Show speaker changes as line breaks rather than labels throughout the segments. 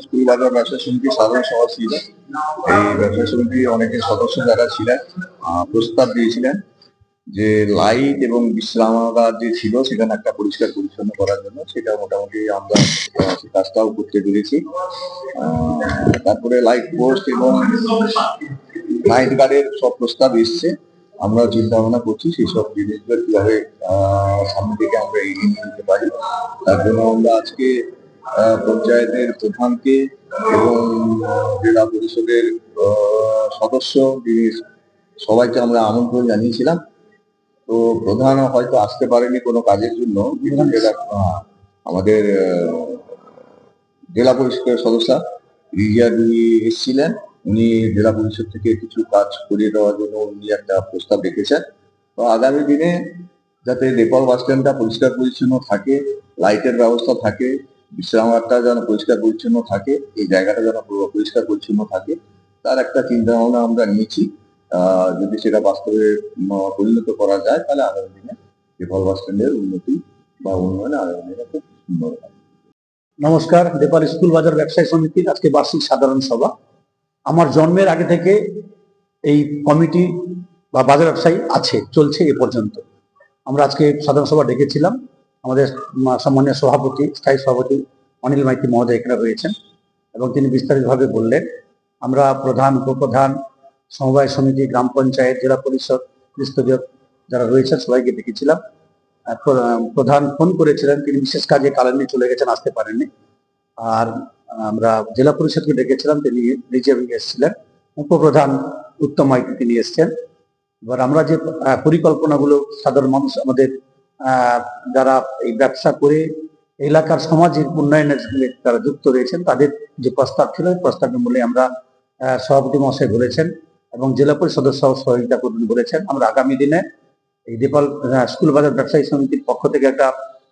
School বাজার ব্যবসা সমিতির সাধারণ সভা ছিল। এই ব্যবসা সমিতির অনেকে সদস্য যারা ছিলেন প্রস্তাব দিয়েছিলেন যে লাইট এবং বিশ্রামাগার যে ছিল সেখানে একটা পরিষ্কার পরিচ্ছন্ন করার জন্য, সেটা মোটামুটি আমরা সেই কাজটাও করতে পেরেছি। তারপরে লাইট পোস্ট এবং নাইট গার্ডের সব প্রস্তাব এসছে। আমরা চিন্তা ভাবনা করছি সেই সব জিনিসগুলো কিভাবে সামনে থেকে আমরা এগিয়ে নিয়ে যেতে পারি। তার জন্য আমরা আজকে পঞ্চায়েতের প্রধানকে এবং জেলা পরিষদের সদস্য সবাইকে আমরা আমন্ত্রণ জানিয়েছিলাম। তো প্রধান হয়তো আসতে পারেনি কোনো কাজের জন্য, কিন্তু আমাদের জেলা পরিষদের সদস্য রিজিয়া এসেছিলেন। উনি জেলা পরিষদ থেকে কিছু কাজ করিয়ে দেওয়ার জন্য উনি একটা প্রস্তাব রেখেছেন। তো আগামী দিনে যাতে নেপাল বাস স্ট্যান্ডটা পরিষ্কার পরিচ্ছন্ন থাকে, লাইটের ব্যবস্থা থাকে, বিশ্রামাগারটা যেন পরিষ্কার পরিচ্ছন্ন থাকে, এই জায়গাটা যেন পরিষ্কার পরিচ্ছন্ন থাকে, তার একটা চিন্তা ভাবনা আমরা নিয়েছি। যদি সেটা বাস্তবে পরিণত করা যায় তাহলে আগামী দিনে নেপাল বাস স্ট্যান্ডের উন্নতি বা উন্নয়নে আগামী দিনে খুব সুন্দর হবে।
নমস্কার, নেপাল স্কুল বাজার ব্যবসায়ী সমিতির আজকে বার্ষিক সাধারণ সভা। আমার জন্মের আগে থেকে এই কমিটি বা বাজার ব্যবসায়ী আছে, চলছে এ পর্যন্ত। আমরা আজকে সাধারণ সভা ডেকেছিলাম। আমাদের সম্মানীয় সভাপতি, স্থায়ী সভাপতি অনিল মাইতি মহোদয় এখানে রয়েছেন এবং তিনি বিস্তারিতভাবে বললেন। আমরা প্রধান, উপপ্রধান, সমবায় সমিতি, গ্রাম পঞ্চায়েত, জেলা পরিষদ স্তরীয় যারা রয়েছেন সবাইকে ডেকেছিলাম। প্রধান ফোন করেছিলেন, তিনি বিশেষ কাজে কালানি চলে গেছেন, আসতে পারেননি। আর আমরা জেলা পরিষদকে ডেকেছিলাম, তিনি নিজে এসেছিলেন। উপপ্রধান উত্তম মাইতি তিনি এসছেন। এবার আমরা যে পরিকল্পনাগুলো সাধারণ মানুষ, আমাদের যারা এই ব্যবসা করে এলাকার সামাজিক উন্নয়নের সঙ্গে তারা যুক্ত রয়েছেন, তাদের যে প্রস্তাব ছিল প্রস্তাবের মূল্যে আমরা সভাপতি মহাশয় বলেছেন এবং জেলা পরিষদ সহযোগিতা করবেন বলেছেন। আমরা আগামী দিনে এই নেপাল স্কুল বাজার ব্যবসায়ী সমিতির পক্ষ থেকে একটা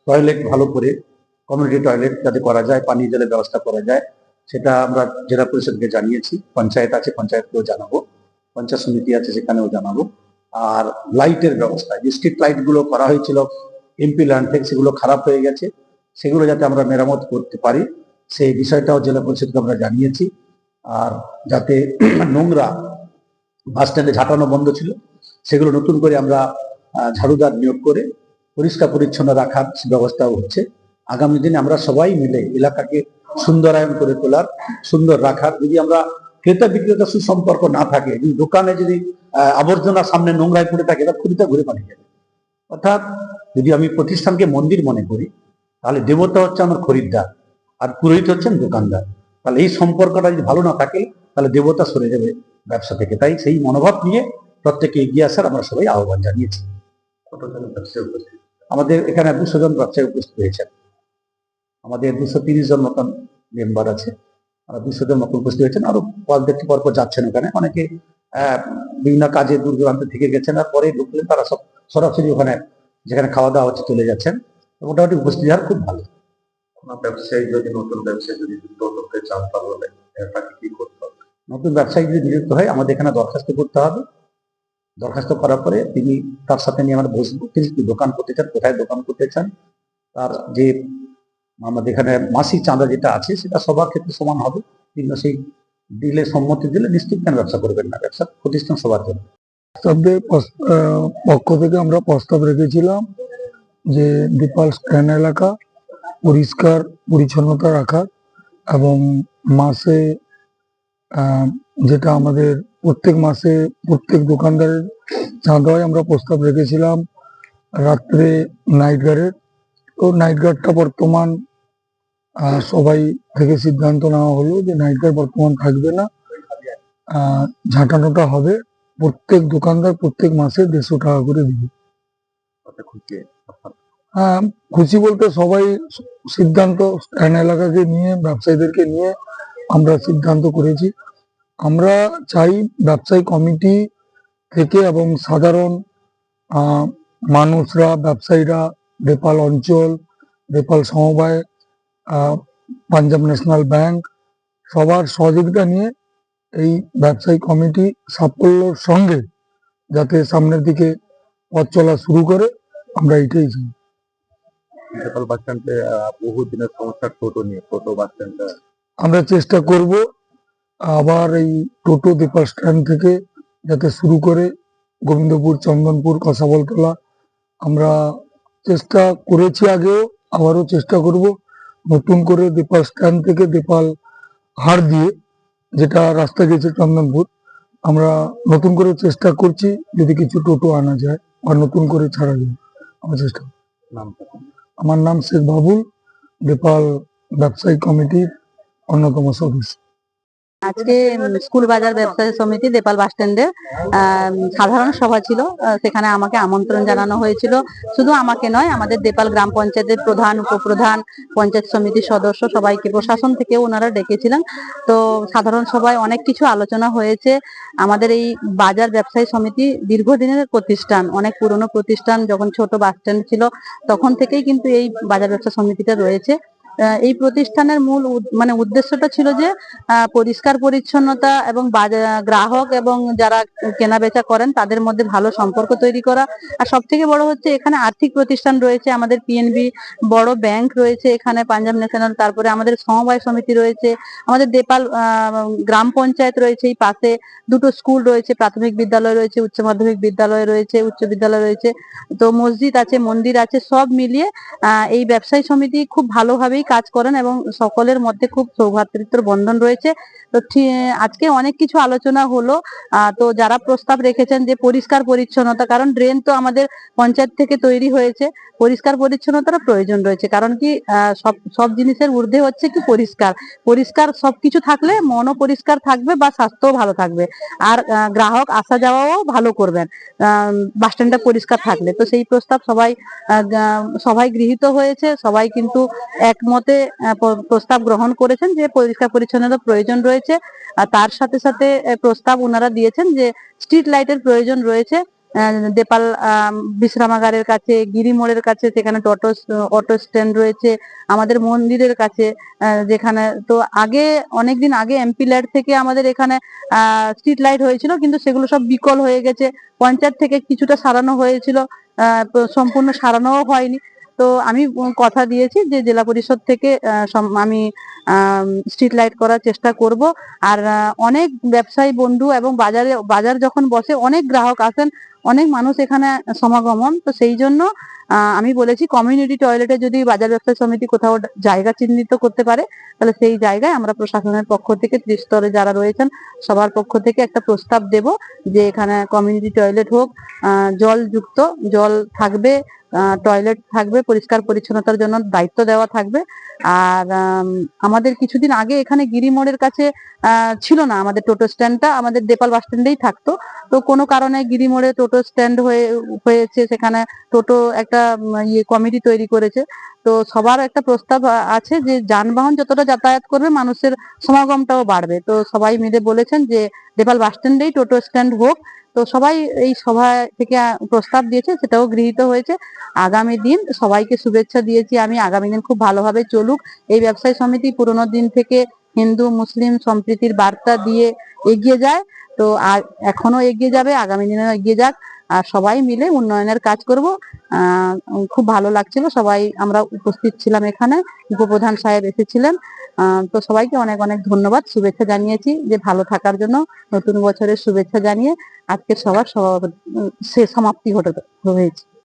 টয়লেট, ভালো করে কমিউনিটি টয়লেট যাতে করা যায়, পানীয় জলের ব্যবস্থা করা যায়, সেটা আমরা জেলা পরিষদকে জানিয়েছি। পঞ্চায়েত আছে, পঞ্চায়েতকেও জানাবো, পঞ্চায়েত সমিতি আছে সেখানেও জানাবো। আর লাইটের ব্যবস্থা, যে স্ট্রিট লাইট গুলো করা হয়েছিল এমপি ল্যান্ড থেকে, সেগুলো খারাপ হয়ে গেছে, সেগুলো যাতে আমরা মেরামত করতে পারি সেই বিষয়টাও জেলা পরিষদকে আমরা জানিয়েছি। আর যাতে নোংরা বাস স্ট্যান্ডে ঝাঁটানো বন্ধ ছিল, সেগুলো নতুন করে আমরা ঝাড়ুদার নিয়োগ করে পরিষ্কার পরিচ্ছন্ন রাখার ব্যবস্থাও হচ্ছে। আগামী দিনে আমরা সবাই মিলে এলাকাকে সুন্দরায়ন করে তোলার, সুন্দর রাখার, যদি আমরা ক্রেতা বিক্রেতা সুসম্পর্ক না থাকে, যদি দোকানে যদি আবর্জনা সামনে নোংরায় পড়ে থাকে, এটা খুঁড়িতে ঘুরে পালিয়ে যাবে। অর্থাৎ যদি আমি প্রতিষ্ঠানকে মন্দির মনে করি, তাহলে দেবতা হচ্ছে আমার খরিদ্দার আর পুরোহিত হচ্ছেন দোকানদার। তাহলে এই সম্পর্কটা যদি ভালো না থাকে তাহলে দেবতা সরে যাবে ব্যবসা থেকে। তাই সেই মনোভাব নিয়ে প্রত্যেকে এগিয়ে আসার আমরা সবাই আহ্বান জানিয়েছি।
কতজন ব্যবসায়ী উপস্থিত?
আমাদের এখানে 200 জন ব্যবসায়ী উপস্থিত হয়েছেন। আমাদের 230 জন মতন মেম্বার আছে, 200 জন মতন উপস্থিত হয়েছেন। আরো দেখতে পরপর যাচ্ছেন ওখানে, অনেকে বিভিন্ন কাজে দূর দূরান্ত থেকে গেছেন আর পরে ঢুকলেন, তারা সব সরাসরি ওখানে যেখানে খাওয়া দাওয়া হচ্ছে চলে যাচ্ছেন। মোটামুটি উপস্থিতি আর খুব ভালো।
ব্যবসায়ী যদি নতুন ব্যবসায়ী যদি যুক্ত করতে চান তাহলে তাকে কি করতে হবে?
নতুন ব্যবসায়ী যদি নিযুক্ত হয় আমাদের এখানে দরখাস্ত করতে হবে। দরখাস্ত করার পরে তিনি তার সাথে নিয়ে আমরা বসবো, তিনি কি দোকান করতে চান, কোথায় দোকান করতে চান, তার যে আমাদের এখানে মাসিক চাঁদা যেটা আছে সেটা সবার ক্ষেত্রে সমান হবে। কিন্তু সেই দিলে, সম্মতি দিলে নিশ্চিত কেন ব্যবসা করবেন না, ব্যবসা প্রতিষ্ঠান সবার জন্য।
পক্ষ থেকে আমরা প্রস্তাব রেখেছিলাম যে নেপাল স্ট্যান্ড এলাকা পরিষ্কার পরিচ্ছন্নতা রাখা এবং মাসে যেটা আমাদের প্রত্যেক মাসে প্রত্যেক দোকানদারের চাঁদা হয়, আমরা প্রস্তাব রেখেছিলাম রাত্রে নাইট গার্ডের। তো নাইট গার্ডটা বর্তমান সবাই থেকে সিদ্ধান্ত নেওয়া হলো যে নাইট গার্ড বর্তমান থাকবে না, ঝাঁটানোটা হবে। প্রত্যেক দোকানদার প্রত্যেক মাসে 150 টাকা করে দিবে। হ্যাঁ, খুশি বলতে সবাই সিদ্ধান্ত, স্ট্যান্ড এলাকাকে নিয়ে, ব্যবসায়ীদেরকে নিয়ে আমরা সিদ্ধান্ত করেছি। আমরা চাই ব্যবসায়ী কমিটি থেকে এবং সাধারণ মানুষরা, ব্যবসায়ীরা, নেপাল অঞ্চল, নেপাল সমবায়, পাঞ্জাব ন্যাশনাল ব্যাংক সবার সহযোগিতা নিয়ে এই ব্যবসায়ী কমিটি সাফল্যের সঙ্গে যাতে সামনের দিকে পথ চলা শুরু করে, আমরা এটাই চাই।
নেপাল বাস স্ট্যান্ডে বহু দিনের সমস্যা টোটো নিয়ে, টোটো বাস স্ট্যান্ডটা
আমরা চেষ্টা করব আবার এই টোটো দেপাল স্ট্যান্ড থেকে যাতে শুরু করে গোবিন্দপুর, চন্দনপুর, কসাবলতলা আমরা চেষ্টা করেছি আগেও, আবারও চেষ্টা করব নতুন করে দেপাল স্ট্যান্ড থেকে দেপাল হাড় দিয়ে, যেটা রাস্তা গেছে চন্দনপুর, আমরা নতুন করে চেষ্টা করছি যদি কিছু টোটো আনা যায় বা নতুন করে ছাড়া যায় আমরা চেষ্টা করব। আমার নাম শেখ বাবুল, দেপাল ব্যবসায়ী কমিটির অন্যতম সদস্য।
আজকে স্কুল বাজার ব্যবসায়ী সমিতি দেপাল বাস স্ট্যান্ডে সাধারণ সভা ছিল। সেখানে আমাকে আমন্ত্রণ জানানো হয়েছিল। শুধু আমাকে নয়, আমাদের দেপাল গ্রাম পঞ্চায়েতের প্রধান, উপপ্রধান, পঞ্চায়েত সমিতির সদস্য সবাইকে প্রশাসন থেকেও ওনারা ডেকেছিলেন। তো সাধারণ সভায় অনেক কিছু আলোচনা হয়েছে। আমাদের এই বাজার ব্যবসায়ী সমিতি দীর্ঘদিনের প্রতিষ্ঠান, অনেক পুরনো প্রতিষ্ঠান। যখন ছোট বাস স্ট্যান্ড ছিল তখন থেকেই কিন্তু এই বাজার ব্যবসা সমিতিটা রয়েছে। এই প্রতিষ্ঠানের মূল মানে উদ্দেশ্যটা ছিল যে পরিষ্কার পরিচ্ছন্নতা এবং গ্রাহক এবং যারা কেনা বেচা করেন তাদের মধ্যে ভালো সম্পর্ক তৈরি করা। আর সব থেকে বড় হচ্ছে এখানে আর্থিক প্রতিষ্ঠান রয়েছে, আমাদের পিএনবি বড় ব্যাংক রয়েছে এখানে, পাঞ্জাব ন্যাশনাল, তারপরে আমাদের সমবায় সমিতি রয়েছে, আমাদের দেপাল গ্রাম পঞ্চায়েত রয়েছে, এই পাশে দুটো স্কুল রয়েছে, প্রাথমিক বিদ্যালয় রয়েছে, উচ্চ মাধ্যমিক বিদ্যালয় রয়েছে, উচ্চ বিদ্যালয় রয়েছে, তো মসজিদ আছে, মন্দির আছে, সব মিলিয়ে এই ব্যবসায়ী সমিতি খুব ভালোভাবেই কাজ করেন এবং সকলের মধ্যে খুব সৌভ্রাতৃত্বের বন্ধন রয়েছে। তো আজকে অনেক কিছু আলোচনা হলো। তো যারা প্রস্তাব রেখেছেন যে পরিষ্কার পরিচ্ছন্নতা, কারণ ড্রেন তো আমাদের পঞ্চায়েত থেকে তৈরি হয়েছে, পরিষ্কার পরিচ্ছন্নতার প্রয়োজন রয়েছে। কারণ কি সব সব জিনিসের ঊর্ধ্বে হচ্ছে কি পরিষ্কার। পরিষ্কার সবকিছু থাকলে মনও পরিষ্কার থাকবে বা স্বাস্থ্যও ভালো থাকবে, আর গ্রাহক আসা যাওয়াও ভালো করবেন বাস স্ট্যান্ডটা পরিষ্কার থাকলে। তো সেই প্রস্তাব সবাই গৃহীত হয়েছে, সবাই কিন্তু একমতে প্রস্তাব গ্রহণ করেছেন যে পরিষ্কার পরিচ্ছন্নতার প্রয়োজন রয়েছে। আর তার সাথে সাথে প্রস্তাব ওনারা দিয়েছেন যে স্ট্রিট লাইটের প্রয়োজন রয়েছে। দেপাল বিশ্রামাগারের কাছে, গিরি মোড়ের কাছে, সেখানে অটো স্ট্যান্ড রয়েছে, আমাদের মন্দিরের কাছে, যেখানে তো আগে অনেকদিন আগে এমপি ল্যাড থেকে আমাদের এখানে স্ট্রিট লাইট হয়েছিল, কিন্তু সেগুলো সব বিকল হয়ে গেছে। পঞ্চায়েত থেকে কিছুটা সারানো হয়েছিল, সম্পূর্ণ সারানোও হয়নি। তো আমি কথা দিয়েছি যে জেলা পরিষদ থেকে আমি স্ট্রিট লাইট করার চেষ্টা করব। আর অনেক ব্যবসায়ী বন্ধু এবং বাজার যখন বসে অনেক গ্রাহক আসেন, অনেক মানুষ এখানে সমাগমন, তো সেই জন্য আমি বলেছি কমিউনিটি টয়লেটে যদি বাজার ব্যবসায়ী সমিতি কোথাও জায়গা চিহ্নিত করতে পারে, তাহলে সেই জায়গায় আমরা প্রশাসনের পক্ষ থেকে ত্রিস্তরে যারা রয়েছেন সবার পক্ষ থেকে একটা প্রস্তাব দেব যে এখানে কমিউনিটি টয়লেট হোক, জলযুক্ত জল থাকবে, টয়লেট থাকবে, পরিষ্কার পরিচ্ছন্নতার জন্য দায়িত্ব দেওয়া থাকবে। আর আমাদের কিছুদিন আগে এখানে গিরি মোড়ের কাছে ছিল না, আমাদের টোটো স্ট্যান্ডটা আমাদের দেপাল বাস স্ট্যান্ডেই থাকতো। তো কোনো কারণে গিরি মোড়ে টোটো স্ট্যান্ড হয়েছে, সেখানে টোটো একটা কমিটি তৈরি করেছে। তো সবার একটা প্রস্তাব আছে যে যানবাহন যতটা যাতায়াত করবে মানুষের সমাগমটাও বাড়বে। তো সবাই মিলে বলেছেন যে দেপাল বাস স্ট্যান্ডেই টোটো স্ট্যান্ড হোক। তো সবাই এই সভা থেকে প্রস্তাব দিয়েছে, সেটাও গৃহীত হয়েছে। আগামী দিন সবাইকে শুভেচ্ছা দিয়েছি আমি, আগামী দিন খুব ভালোভাবে চলুক। এই ব্যবসায়ী সমিতি পুরোনো দিন থেকে হিন্দু মুসলিম সম্প্রীতির বার্তা দিয়ে এগিয়ে যায়, তো আর এখনো এগিয়ে যাবে, আগামী দিনেও এগিয়ে যাক। আর সবাই মিলে উন্নয়নের কাজ করব। খুব ভালো লাগছিল, সবাই আমরা উপস্থিত ছিলাম এখানে, উপপ্রধান সাহেব এসেছিলেন। তো সবাইকে অনেক অনেক ধন্যবাদ, শুভেচ্ছা জানিয়েছি যে ভালো থাকার জন্য, নতুন বছরের শুভেচ্ছা জানিয়ে আজকের সবার সমাপ্তি হয়েছে।